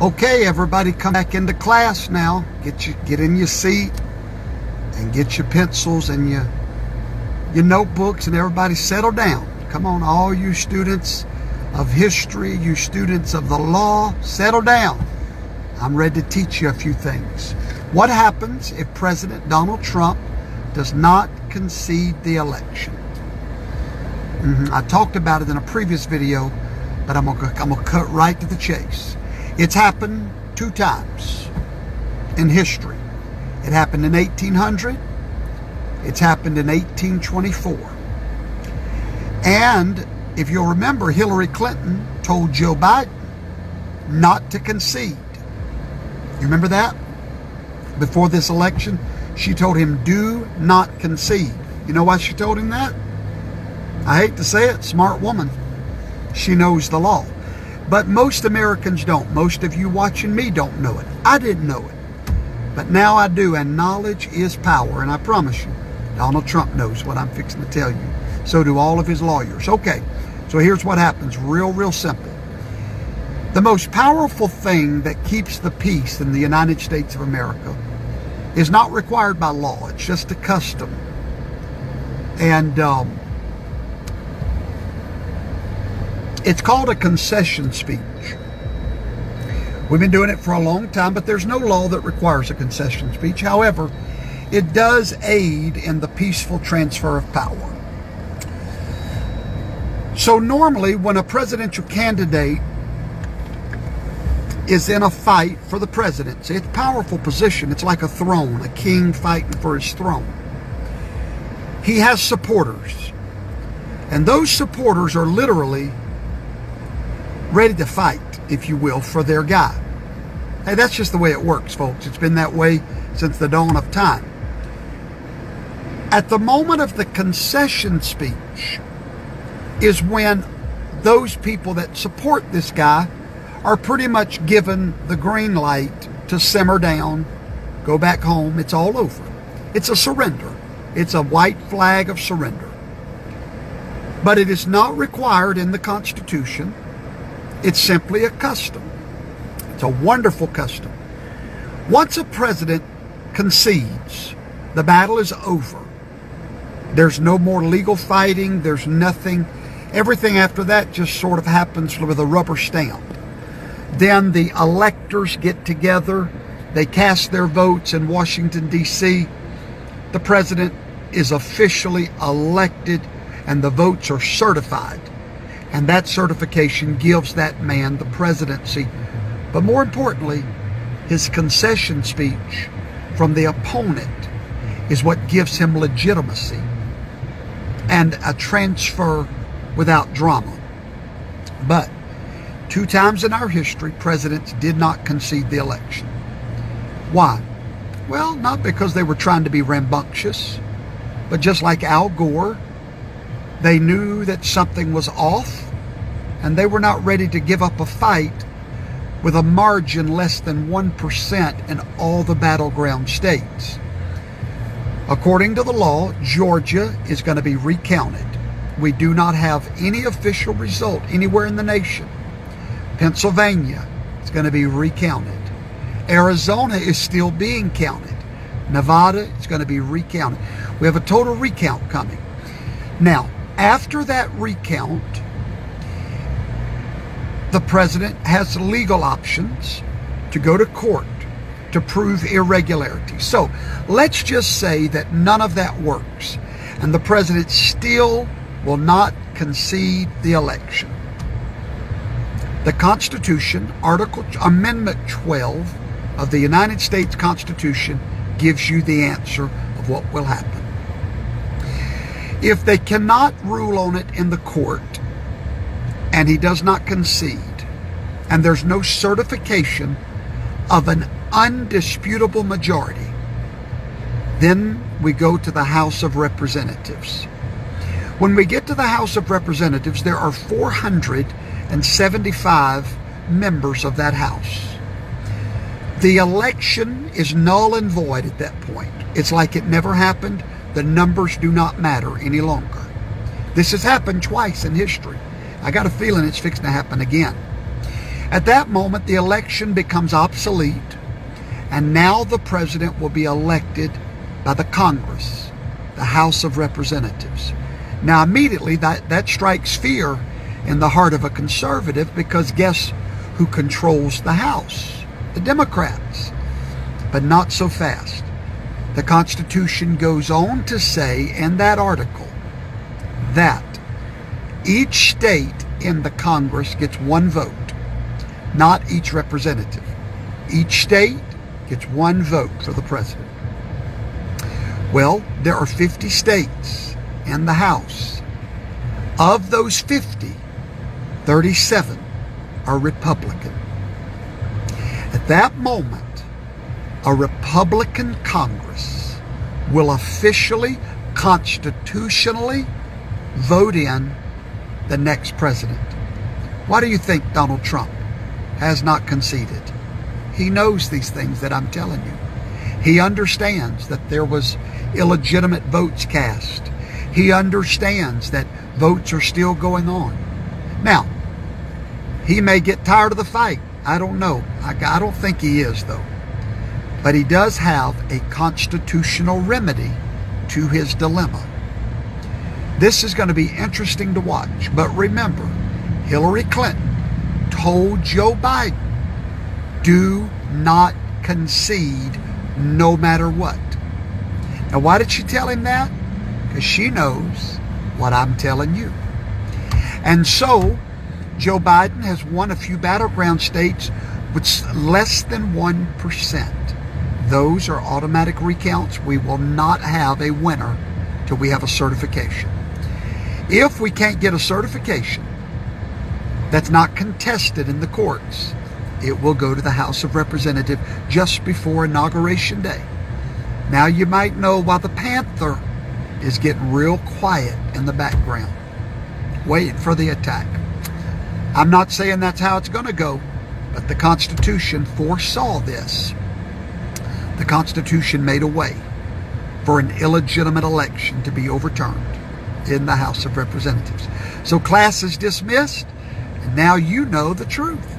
Okay, everybody come back into class now. Get in your seat and get your pencils and your notebooks, and everybody settle down. Come on, all you students of history, you students of the law, settle down. I'm ready to teach you a few things. What happens if President Donald Trump does not concede the election? I talked about it in a previous video, but I'm gonna cut right to the chase. It's happened 2 times in history. It happened in 1800. It's happened in 1824. And if you'll remember, Hillary Clinton told Joe Biden not to concede. You remember that? Before this election, she told him, do not concede. You know why she told him that? I hate to say it, smart woman. She knows the law. But most Americans don't. Most of you watching me don't know it. I didn't know it. But now I do, and knowledge is power. And I promise you, Donald Trump knows what I'm fixing to tell you. So do all of his lawyers. Okay, so here's what happens. Real simple. The most powerful thing that keeps the peace in the United States of America is not required by law. It's just a custom. And it's called a concession speech. We've been doing it for a long time, but there's no law that requires a concession speech. However, it does aid in the peaceful transfer of power. So normally when a presidential candidate is in a fight for the presidency, it's a powerful position. It's like a throne, a king fighting for his throne. He has supporters. And those supporters are literally ready to fight, if you will, for their guy. Hey, that's just the way it works, folks. It's been that way since the dawn of time. At the moment of the concession speech is when those people that support this guy are pretty much given the green light to simmer down, go back home. It's all over. It's a surrender. It's a white flag of surrender. But it is not required in the Constitution. It's simply a custom. It's a wonderful custom. Once a president concedes, the battle is over. There's no more legal fighting. There's nothing. Everything after that just sort of happens with a rubber stamp. Then the electors get together. They cast their votes in Washington, D.C. The president is officially elected and the votes are certified. And that certification gives that man the presidency. But more importantly, his concession speech from the opponent is what gives him legitimacy and a transfer without drama. But 2 times in our history, presidents did not concede the election. Why? Well, not because they were trying to be rambunctious, but just like Al Gore, they knew that something was off, and they were not ready to give up a fight with a margin less than 1% in all the battleground states. According to the law, Georgia is going to be recounted. We do not have any official result anywhere in the nation. Pennsylvania is going to be recounted. Arizona is still being counted. Nevada is going to be recounted. We have a total recount coming. Now, after that recount, the president has legal options to go to court to prove irregularity. So let's just say that none of that works and the president still will not concede the election. The Constitution, Amendment 12 of the United States Constitution gives you the answer of what will happen. If they cannot rule on it in the court and he does not concede, and there's no certification of an undisputable majority, then we go to the House of Representatives. When we get to the House of Representatives, there are 475 members of that House. The election is null and void at that point. It's like it never happened. The numbers do not matter any longer. This has happened twice in history. I got a feeling it's fixing to happen again. At that moment, the election becomes obsolete, and now the president will be elected by the Congress, the House of Representatives. Now, immediately, that strikes fear in the heart of a conservative, because guess who controls the House? The Democrats. But not so fast. The Constitution goes on to say in that article that each state in the Congress gets one vote, not each representative. Each state gets one vote for the president. Well, there are 50 states in the House. Of those 50, 37 are Republican. At that moment, a Republican Congress will officially, constitutionally vote in the next president. Why do you think Donald Trump has not conceded? He knows these things that I'm telling you. He understands that there was illegitimate votes cast. He understands that votes are still going on. Now, he may get tired of the fight. I don't know. I don't think he is, though. But he does have a constitutional remedy to his dilemma. This is going to be interesting to watch. But remember, Hillary Clinton told Joe Biden, do not concede no matter what. Now, why did she tell him that? Because she knows what I'm telling you. And so, Joe Biden has won a few battleground states with less than 1%. Those are automatic recounts. We will not have a winner till we have a certification. If we can't get a certification that's not contested in the courts, it will go to the House of Representatives just before Inauguration Day. Now, you might know why the Panther is getting real quiet in the background, waiting for the attack. I'm not saying that's how it's going to go, but the Constitution foresaw this. The Constitution made a way for an illegitimate election to be overturned in the House of Representatives. So class is dismissed, and now you know the truth.